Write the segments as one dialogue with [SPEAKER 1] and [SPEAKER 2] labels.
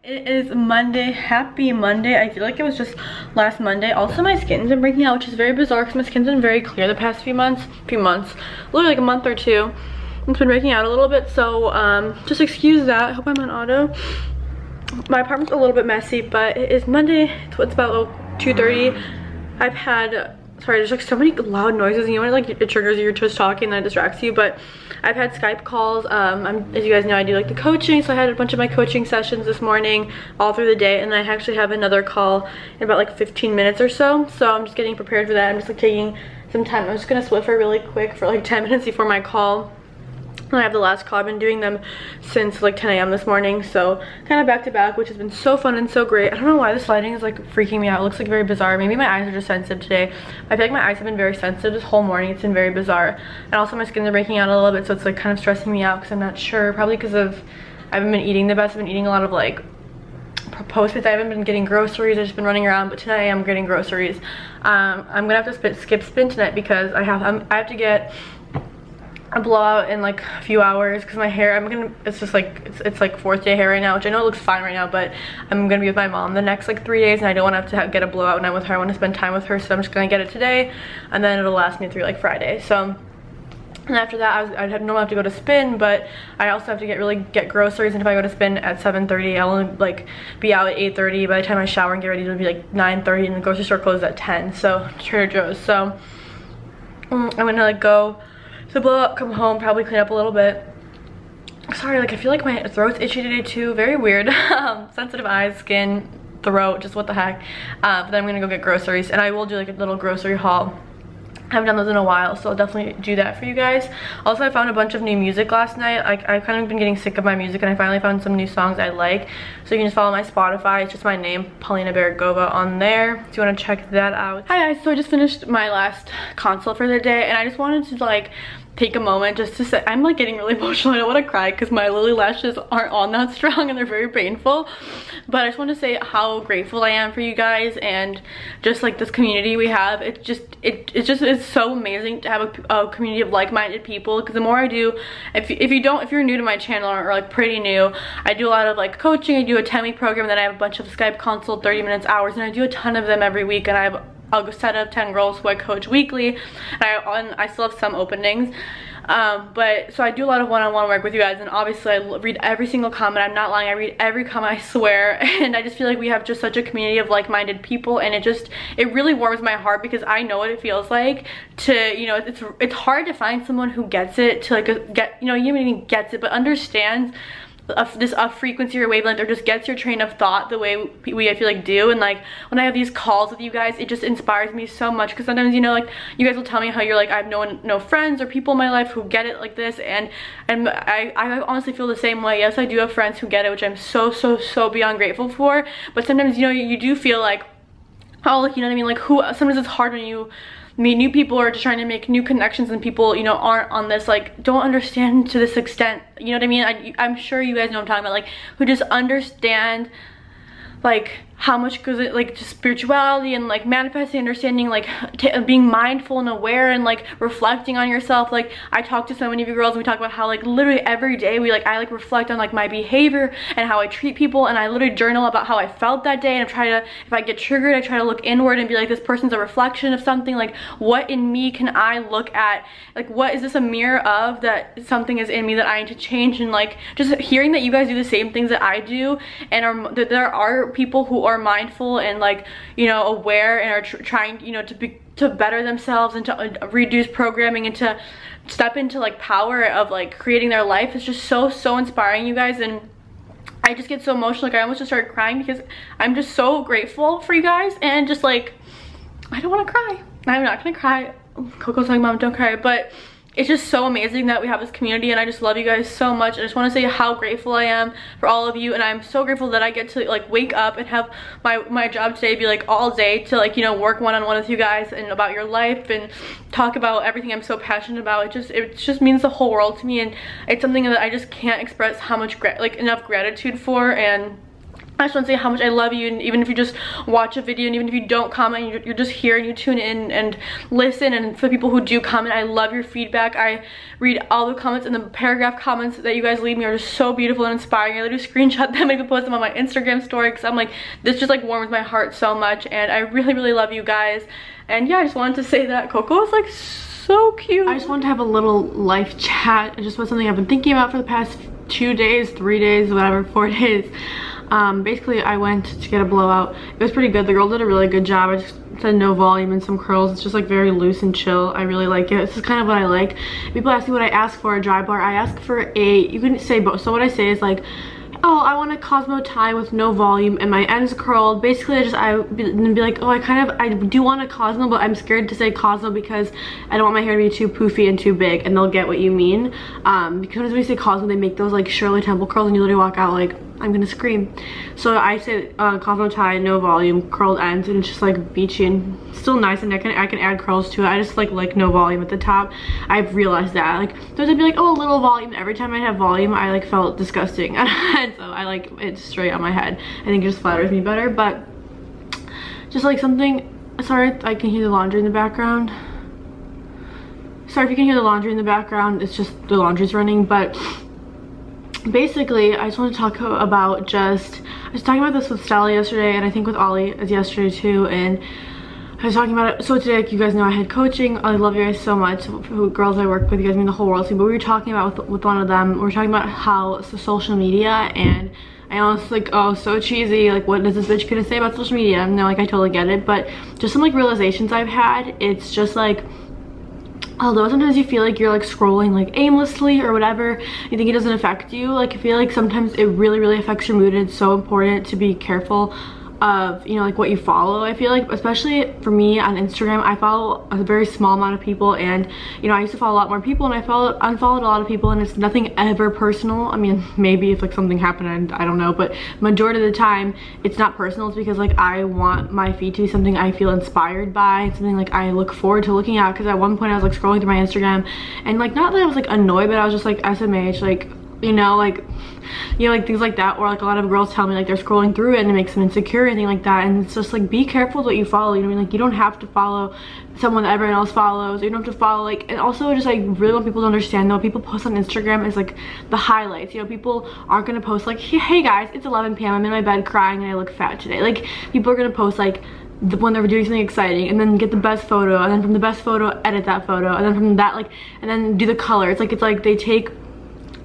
[SPEAKER 1] It is Monday. Happy Monday. I feel like it was just last Monday. Also, my skin's been breaking out, which is very bizarre because my skin's been very clear the past few months, literally like a month or two. It's been breaking out a little bit, so just excuse that. I hope I'm on auto. My apartment's a little bit messy, but it is Monday. It's about 2:30. I've had, sorry, there's like so many loud noises, and you know when like it triggers you, you're just talking and then it distracts you, but I've had Skype calls. As you guys know, I do like the coaching, so I had a bunch of my coaching sessions this morning all through the day, and I actually have another call in about like 15 minutes or so. So I'm just getting prepared for that. I'm just like taking some time. I'm just gonna Swiffer really quick for like 10 minutes before my call. And I have the last call. I've been doing them since like 10 a.m. this morning, so kind of back to back, which has been so fun and so great. I don't know why this lighting is like freaking me out. It looks like very bizarre. Maybe my eyes are just sensitive today. I feel like my eyes have been very sensitive this whole morning. It's been very bizarre, and also my skin's are breaking out a little bit, so it's like kind of stressing me out because I'm not sure. Probably because of I haven't been eating the best. I've been eating a lot of like Postmates. I haven't been getting groceries. I've just been running around, but tonight I am getting groceries. I'm gonna have to skip spin tonight because I have to get a blowout in like a few hours because my hair, it's just like it's like 4th day hair right now, which I know it looks fine right now, but I'm gonna be with my mom the next like 3 days, and I don't want to have to get a blowout when I'm with her. I want to spend time with her, so I'm just gonna get it today, and then it'll last me through like Friday. So, and after that I'd normally have to go to spin, but I also have to get groceries, and if I go to spin at 7:30, I'll only like be out at 8:30. By the time I shower and get ready, it'll be like 9:30, and the grocery store closes at 10, so Trader Joe's. So I'm gonna like go to blow up, come home, probably clean up a little bit. Sorry, like I feel like my throat's itchy today too. Very weird. Sensitive eyes, skin, throat, just what the heck. But then I'm gonna go get groceries, and I will do like a little grocery haul. I haven't done those in a while, so I'll definitely do that for you guys. Also, I found a bunch of new music last night. I've kind of been getting sick of my music, and I finally found some new songs I like. So you can just follow my Spotify. It's just my name, Polina Baragova, on there. So you want to check that out. Hi guys, so I just finished my last consult for the day, and I just wanted to like take a moment just to say, I'm like getting really emotional. I don't want to cry because my lily lashes aren't on that strong and they're very painful, but I just want to say how grateful I am for you guys and just like this community we have. It's so amazing to have a community of like-minded people, because the more I do, if you're new to my channel or like pretty new, I do a lot of like coaching. I do a 10-week program, then I have a bunch of Skype consult, 30 minutes, hours, and I do a ton of them every week, and I'll go set up 10 girls who I coach weekly, and I still have some openings. But so I do a lot of one-on-one work with you guys, and obviously I read every single comment. I'm not lying, I read every comment, I swear. And I just feel like we have just such a community of like-minded people, and it really warms my heart, because I know what it feels like to, you know, it's hard to find someone who gets it, to like you even gets it, but understands this frequency or wavelength, or just gets your train of thought the way we I feel like do. And like when I have these calls with you guys, it just inspires me so much, because sometimes, you know, like you guys will tell me how you're like, I have no friends or people in my life who get it like this, and I honestly feel the same way. Yes, I do have friends who get it, which I'm so beyond grateful for, but sometimes, you know, you do feel like, oh, like, you know what I mean, like sometimes it's hard when you meet new people or just trying to make new connections, and people, you know, aren't on this, like, don't understand to this extent, you know what I mean? I'm sure you guys know what I'm talking about, like, who just understand like how much goes it, like, just spirituality and like manifesting, understanding, like being mindful and aware and like reflecting on yourself. Like I talk to so many of you girls, and we talk about how like literally every day I like reflect on like my behavior and how I treat people, and I literally journal about how I felt that day, and I try to, if I get triggered, I try to look inward and be like, this person's a reflection of something. Like, what in me can I look at? Like, what is this a mirror of, that something is in me that I need to change? And like just hearing that you guys do the same things that I do, and that there are people who are mindful and like, you know, aware, and are trying, you know, to better themselves, and to reduce programming, and to step into like power of like creating their life. It's just so inspiring, you guys, and I just get so emotional. Like I almost just started crying, because I'm just so grateful for you guys, and just like, I don't want to cry. I'm not gonna cry. Coco's like, Mom, don't cry. But it's just so amazing that we have this community, and I just love you guys so much. I just want to say how grateful I am for all of you, and I'm so grateful that I get to like wake up and have my job today be like all day to like, you know, work one-on-one with you guys and about your life and talk about everything I'm so passionate about. It just means the whole world to me, and it's something that I just can't express how much enough gratitude for. And I just want to say how much I love you, and even if you just watch a video, and even if you don't comment, you're just here and you tune in and listen. And for the people who do comment, I love your feedback. I read all the comments, and the paragraph comments that you guys leave me are just so beautiful and inspiring. I literally screenshot them, maybe post them on my Instagram story, because I'm like, this just like warms my heart so much, and I really, really love you guys. And yeah, I just wanted to say that Coco is like so cute. I just wanted to have a little life chat. It just was something I've been thinking about for the past 2 days, 3 days, whatever, 4 days. Basically I went to get a blowout. It was pretty good. The girl did a really good job. I just said no volume and some curls. It's just like very loose and chill. I really like it. This is kind of what I like. People ask me what I ask for a dry bar. I ask for you can say both. So what I say is like, oh, I want a Cosmo tie with no volume and my ends curled. Basically, I would be like, oh, I do want a Cosmo, but I'm scared to say Cosmo because I don't want my hair to be too poofy and too big, and they'll get what you mean. Because when we say Cosmo, they make those like Shirley Temple curls, and you literally walk out like, I'm gonna scream. So I say Cosmo tie, no volume, curled ends, and it's just like beachy and still nice, and I can add curls to it. I just like no volume at the top. I've realized that. Like, there's would be like, oh, a little volume. Every time I have volume, I like felt disgusting. And so I like it straight on my head. I think it just flatters me better, but just like something, sorry, I can hear the laundry in the background. Sorry if you can hear the laundry in the background, it's just the laundry's running. But basically, I just want to talk about I was talking about this with Stella yesterday, and I think with Ollie yesterday too, and I was talking about it. So today, like you guys know, I had coaching. I love you guys so much. Girls I work with, you guys mean the whole world to me. But we were talking about with one of them, we were talking about how social media, and I was like, oh, so cheesy, like what is this bitch gonna say about social media? And they're like, I totally get it. But just some like realizations I've had, it's just like, although sometimes you feel like you're like scrolling like aimlessly or whatever, you think it doesn't affect you, like I feel like sometimes it really, really affects your mood. And it's so important to be careful of, you know, like what you follow. I feel like, especially for me on Instagram, I follow a very small amount of people, and you know, I used to follow a lot more people, and I unfollowed a lot of people, and it's nothing ever personal. I mean, maybe if like something happened, and I don't know, but majority of the time it's not personal. It's because like I want my feed to be something I feel inspired by, something like I look forward to looking at. Because at one point I was like scrolling through my Instagram, and like not that I was like annoyed, but I was just like SMH, like, you know, like things like that. Or like a lot of girls tell me like they're scrolling through it and it makes them insecure or anything like that. And it's just like, be careful with what you follow, you know what I mean? Like, you don't have to follow someone that everyone else follows. You don't have to follow like, and also just like really want people to understand though, people post on Instagram is like the highlights, you know. People aren't gonna post like, hey guys, it's 11 p.m, I'm in my bed crying and I look fat today. Like, people are gonna post like when they're doing something exciting, and then get the best photo, and then from the best photo edit that photo, and then from that like, and then do the color. It's like they take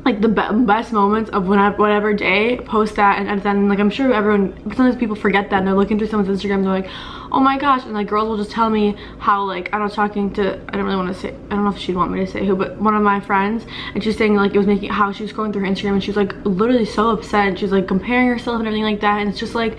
[SPEAKER 1] like the best moments of whatever day, post that, and then like, I'm sure everyone, sometimes people forget that, and they're looking through someone's Instagram and they're like, oh my gosh. And like girls will just tell me how like, I was talking to, I don't really want to say, I don't know if she'd want me to say who, but one of my friends, and she's saying like it was making, how she was scrolling through her Instagram and she was like literally so upset, and she was like comparing herself and everything like that. And it's just like,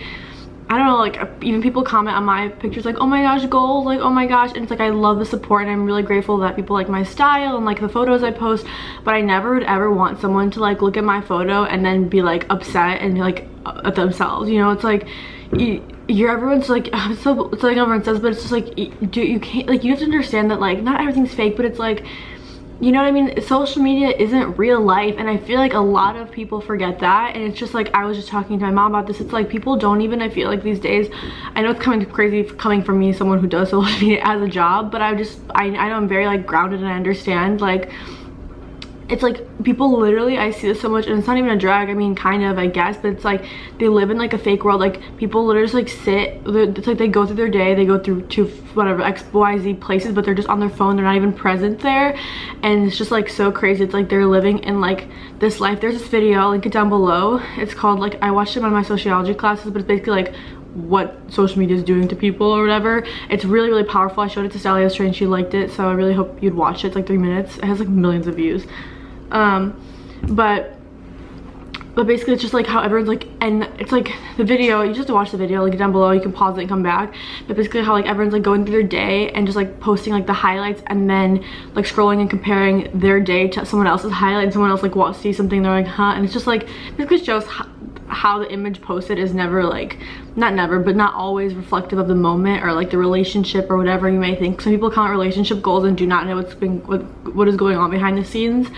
[SPEAKER 1] I don't know, like even people comment on my pictures like, oh my gosh, goals, like oh my gosh. And it's like, I love the support, and I'm really grateful that people like my style and like the photos I post. But I never would ever want someone to like look at my photo and then be like upset and like at themselves, you know. It's like, you're everyone's like, so it's like everyone says, but it's just like, you can't, like, you have to understand that like not everything's fake, but it's like, you know what I mean? Social media isn't real life, and I feel like a lot of people forget that. And it's just like, I was just talking to my mom about this. It's like, people don't even, I feel like these days, I know it's coming crazy coming from me, someone who does social media as a job, but I know I'm very like grounded, and I understand like, it's like people literally, I see this so much, and it's not even a drag, I mean kind of, I guess, but it's like they live in like a fake world. Like people literally just like sit, it's like they go through their day, they go through to whatever XYZ places, but they're just on their phone, they're not even present there. And it's just like so crazy. It's like they're living in like this life. There's this video, I'll link it down below. It's called, like, I watched it in one of my sociology classes, but it's basically like what social media is doing to people or whatever. It's really, really powerful. I showed it to Stella yesterday and she liked it, so I really hope you'd watch it. It's like 3 minutes. It has like millions of views. But basically it's just like how everyone's like, and it's like the video, you just have to watch the video, link it down below, you can pause it and come back. But basically how like everyone's like going through their day and just like posting like the highlights, and then like scrolling and comparing their day to someone else's highlight, and someone else like sees something, they're like, huh? And it's just like, basically shows how the image posted is never like, not never, but not always reflective of the moment or like the relationship or whatever you may think. Some people comment relationship goals and do not know what is going on behind the scenes.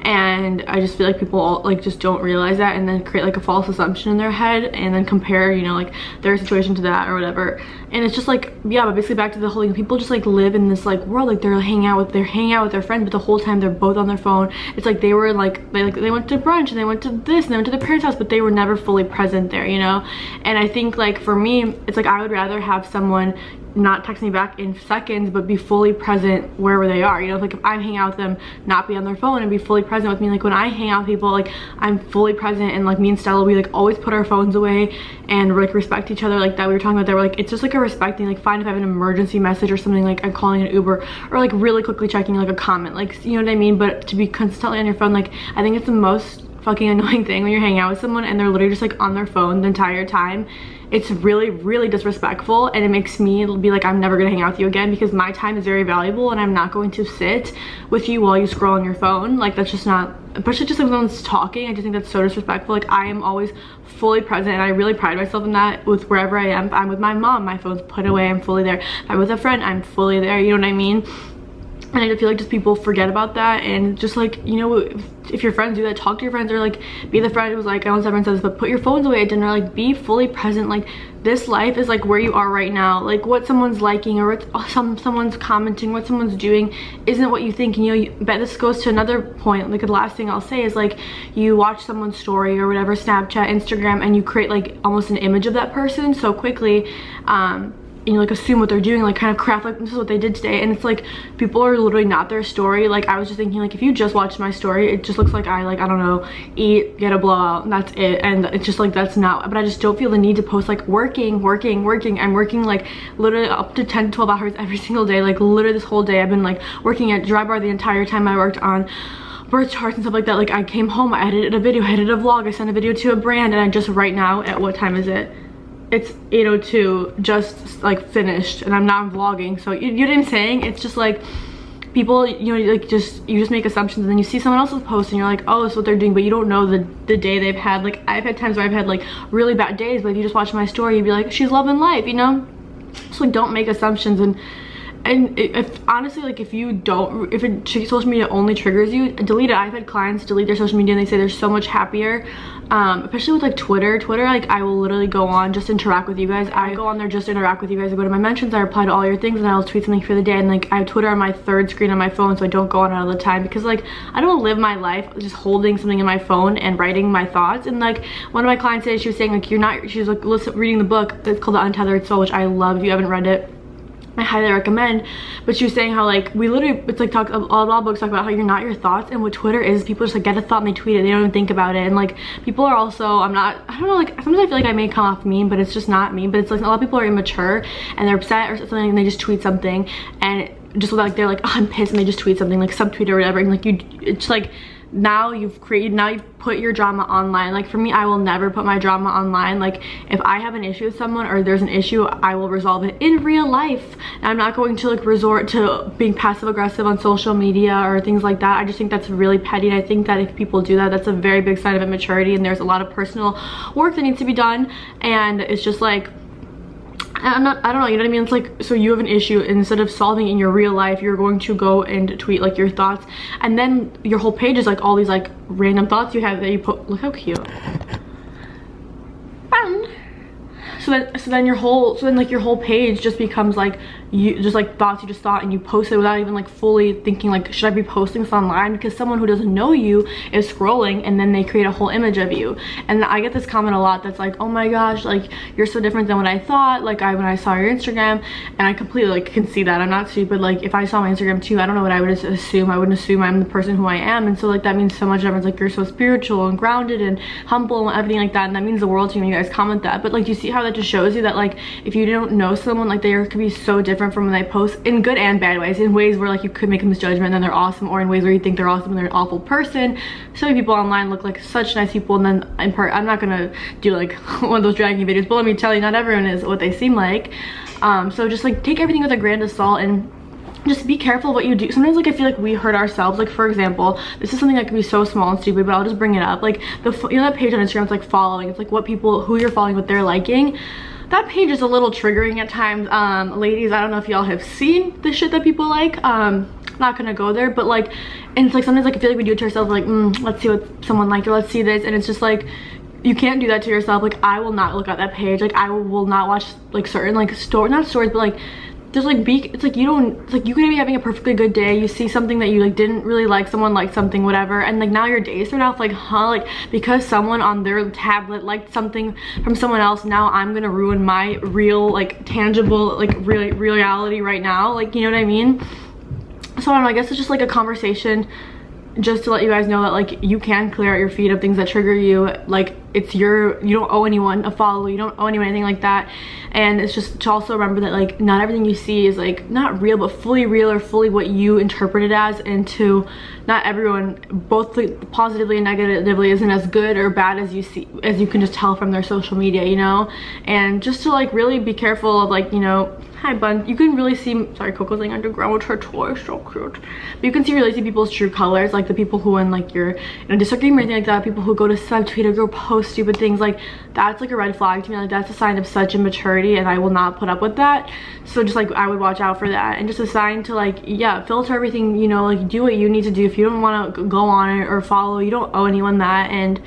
[SPEAKER 1] and I just feel like people like just don't realize that, and then create like a false assumption in their head, and then compare, you know, like their situation to that or whatever. And it's just like, yeah, but basically back to the whole thing, people just like live in this like world, like they're hanging out with their friends, but the whole time they're both on their phone. It's like they were like they went to brunch and they went to this and they went to their parents' house, but they were never fully present there, you know. And I think like for me, it's like I would rather have someone not text me back in seconds but be fully present wherever they are, you know. Like if I'm hanging out with them, not be on their phone and be fully present with me. Like when I hang out with people, like I'm fully present, and like me and Stella, we like always put our phones away and like respect each other, like that we were talking about there. We're like, it's just like a respecting, like fine if I have an emergency message or something, like I'm calling an Uber, or like really quickly checking like a comment, like, you know what I mean. But to be constantly on your phone, like I think it's the most fucking annoying thing when you're hanging out with someone and they're literally just like on their phone the entire time. It's really disrespectful, and it makes me be like, I'm never gonna hang out with you again, because my time is very valuable and I'm not going to sit with you while you scroll on your phone. Like that's just not, especially just like when someone's talking, I just think that's so disrespectful. Like I am always fully present, and I really pride myself in that with wherever I am. If I'm with my mom, my phone's put away, I'm fully there. If I'm with a friend, I'm fully there, you know what I mean? And I feel like just people forget about that, and just like, you know, if your friends do that, talk to your friends, or like be the friend who's like, I know everyone says this, but put your phones away at dinner. Like be fully present. Like this life is like where you are right now. Like what someone's liking or what someone's commenting, what someone's doing isn't what you think. And you know, but this goes to another point, like the last thing I'll say is like, you watch someone's story or whatever, Snapchat, Instagram, and you create like almost an image of that person so quickly, and you like assume what they're doing, like kind of craft like this is what they did today. And it's like people are literally not their story. Like I was just thinking, like if you just watched my story, it just looks like I, like, I don't know, eat, get a blowout, and that's it. And it's just like, that's not, but I just don't feel the need to post like working. I'm working like literally up to 10 to 12 hours every single day. Like literally this whole day I've been like working at Dry Bar the entire time. I worked on birth charts and stuff like that. Like I came home, I edited a video, I edited a vlog, I sent a video to a brand, and I just right now, at what time is it? It's 8:02, just like finished, and I'm not vlogging. So you know what I'm saying? It's just like people, you know, like you just make assumptions, and then you see someone else's post and you're like, oh, that's what they're doing, but you don't know the day they've had. Like I've had times where I've had like really bad days, but if you just watch my story, you'd be like, she's loving life, you know? So like don't make assumptions. And if honestly, like if social media only triggers you, delete it. I've had clients delete their social media and they say they're so much happier, especially with like Twitter, like I will literally go on, just interact with you guys. I go on there just to interact with you guys. I go to my mentions, I reply to all your things, and I'll tweet something for the day. And like I have Twitter on my third screen on my phone, so I don't go on it all the time, because like I don't live my life just holding something in my phone and writing my thoughts. And like one of my clients today, she was saying like, she was like reading the book that's called The Untethered Soul, which I love. If you haven't read it, I highly recommend. But she was saying how like we literally, it's like a lot of books talk about how you're not your thoughts, and what Twitter is, people just like get a thought and they tweet it, they don't even think about it. And like people are also, I don't know, like sometimes I feel like I may come off mean, but it's just not me. But it's like a lot of people are immature and they're upset or something, and they just tweet something, and just like they're like, oh, I'm pissed, and they just tweet something, like subtweet or whatever, and like it's like now you've put your drama online. Like for me, I will never put my drama online. Like if I have an issue with someone or there's an issue, I will resolve it in real life, and I'm not going to like resort to being passive aggressive on social media or things like that. I just think that's really petty, and I think that if people do that, that's a very big sign of immaturity, and there's a lot of personal work that needs to be done. And it's just like, I don't know, you know what I mean? It's like, so you have an issue, instead of solving it in your real life, you're going to go and tweet like your thoughts, and then your whole page is like all these like random thoughts you have that you put. Look how cute. So then your whole page just becomes like you just like thoughts you just thought, and you post it without even like fully thinking like, should I be posting this online? Because someone who doesn't know you is scrolling, and then they create a whole image of you. And I get this comment a lot that's like, oh my gosh, like you're so different than what I thought, like when I saw your Instagram. And I completely like can see that. I'm not stupid. Like if I saw my Instagram too, I don't know what I would assume. I wouldn't assume I'm the person who I am. And so like that means so much. Everyone's like, you're so spiritual and grounded and humble and everything like that, and that means the world to me when you guys comment that. But like, do you see how that just shows you that like if you don't know someone, like they could be so different from when they post, in good and bad ways, in ways where like you could make a misjudgment and then they're awesome, or in ways where you think they're awesome and they're an awful person. So many people online look like such nice people, and then in part, I'm not gonna do like one of those dragging videos, but let me tell you, not everyone is what they seem like. So just like take everything with a grain of salt, and just be careful what you do. Sometimes like I feel like we hurt ourselves. Like for example, this is something that could be so small and stupid, but I'll just bring it up. Like you know that page on Instagram, it's like following, it's like who you're following, what they're liking. That page is a little triggering at times. Ladies, I don't know if y'all have seen the shit that people like. not gonna go there. But like, and it's like sometimes like I feel like we do it to ourselves, like let's see what someone liked, or let's see this, and it's just like, you can't do that to yourself. Like, I will not look at that page. Like, I will not watch like certain like not stories, but like there's like it's like it's like you could be having a perfectly good day, you see something that you like didn't really like, someone liked something, whatever, and like now your day started off like, huh, like because someone on their tablet liked something from someone else, now I'm gonna ruin my real like tangible like reality right now, like, you know what I mean? So I don't know, I guess it's just like a conversation just to let you guys know that like you can clear out your feed of things that trigger you. Like, it's you don't owe anyone a follow, you don't owe anyone anything like that. And it's just to also remember that like not everything you see is like not real, but fully real, or fully what you interpret it as. And to not everyone, both positively and negatively, isn't as good or bad as you see, as you can just tell from their social media, you know? And just to like really be careful of like, you know, hi bun, you can really see, sorry, Coco's laying underground with her toy, so cute. But you can really see people's true colors, like the people who in like your, you know, disagreement or anything like that, people who go to subtweet or go post stupid things, like that's like a red flag to me. Like, that's a sign of such immaturity, and I will not put up with that. So just like I would watch out for that, and just a sign to like, yeah, filter everything, you know, like do what you need to do. If you don't want to go on it or follow, you don't owe anyone that. And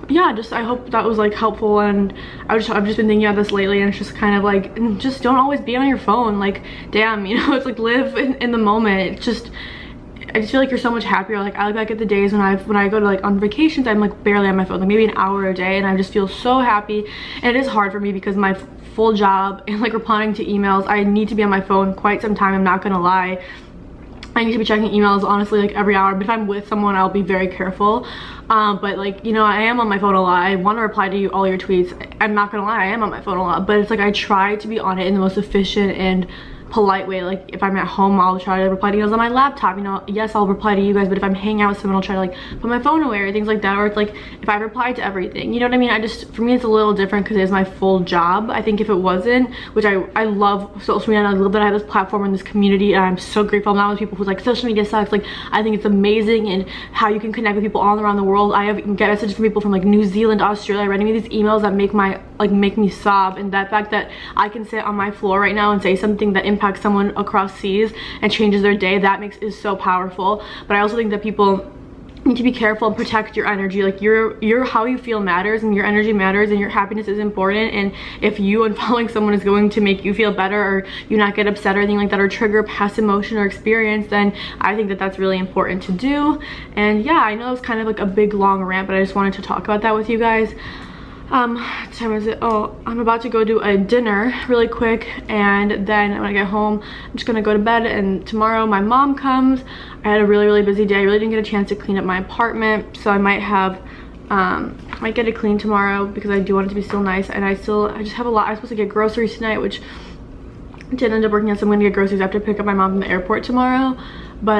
[SPEAKER 1] yeah, just I hope that was like helpful. And I've just been thinking about this lately, and it's just kind of like, just don't always be on your phone. Like, damn, you know, it's like live in the moment. It's just, I just feel like you're so much happier. Like, I look back at the days when I go to like on vacations, I'm like barely on my phone, like maybe an hour a day, and I just feel so happy. And it is hard for me because my full job and like replying to emails, I need to be on my phone quite some time, I'm not gonna lie. I need to be checking emails honestly like every hour, but if I'm with someone, I'll be very careful. But like, you know, I am on my phone a lot. I want to reply to you all your tweets. I'm not gonna lie, I am on my phone a lot, but it's like I try to be on it in the most efficient and polite way. Like, if I'm at home, I'll try to reply to emails on my laptop, you know. Yes, I'll reply to you guys, but if I'm hanging out with someone, I'll try to like put my phone away or things like that. Or it's like if I reply to everything, you know what I mean? I just, for me, it's a little different because it is my full job. I think if it wasn't, which I love social media, and I love that I have this platform and this community, and I'm so grateful. I'm not with people who's like, social media sucks. Like, I think it's amazing, and how you can connect with people all around the world. I get messages from people from like New Zealand, Australia, writing me these emails that make me sob. And that fact that I can sit on my floor right now and say something that impacts someone across seas and changes their day, that is so powerful. But I also think that people need to be careful and protect your energy. Like, your how you feel matters, and your energy matters, and your happiness is important. And if you unfollowing someone is going to make you feel better, or you not get upset or anything like that, or trigger past emotion or experience, then I think that that's really important to do. And yeah, I know it was kind of like a big long rant, but I just wanted to talk about that with you guys. What time is it? Oh, I'm about to go do a dinner really quick, and then when I get home, I'm just gonna go to bed. And tomorrow my mom comes. I had a really busy day. I really didn't get a chance to clean up my apartment, so I might get it cleaned tomorrow because I do want it to be still nice. And I just have a lot. I was supposed to get groceries tonight, which didn't end up working out, so I'm gonna get groceries. I have to pick up my mom from the airport tomorrow. But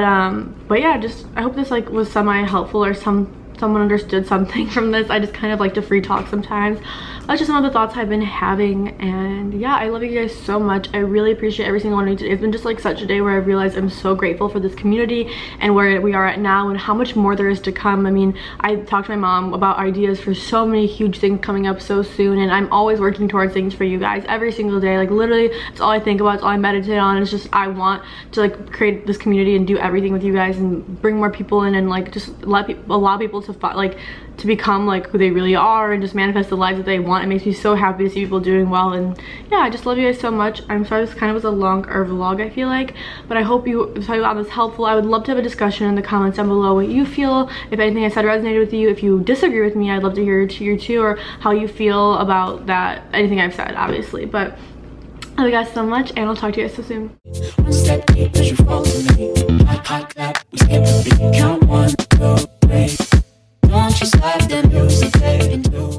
[SPEAKER 1] yeah, just I hope this like was semi helpful, or someone understood something from this. I just kind of like to free talk sometimes. That's just some of the thoughts I've been having. And yeah, I love you guys so much. I really appreciate every single one of you today. It's been just like such a day where I realized I'm so grateful for this community and where we are at now, and how much more there is to come. I mean, I talked to my mom about ideas for so many huge things coming up so soon, and I'm always working towards things for you guys every single day. Like, literally, it's all I think about, it's all I meditate on. It's just, I want to like create this community and do everything with you guys, and bring more people in, and like just allow people to become like who they really are, and just manifest the lives that they want. It makes me so happy to see people doing well. And yeah, I just love you guys so much. I'm sorry this kind of was a longer vlog, I feel like, but I hope you found this helpful. I would love to have a discussion in the comments down below what you feel, if anything I said resonated with you. If you disagree with me, I'd love to hear you too, or how you feel about that, anything I've said, obviously. But I love you guys so much, and I'll talk to you guys so soon. One step deep as you fall to me. Hot clap, we skip a beat. Count 1, 2, 3. Don't you slide the music, baby, do it.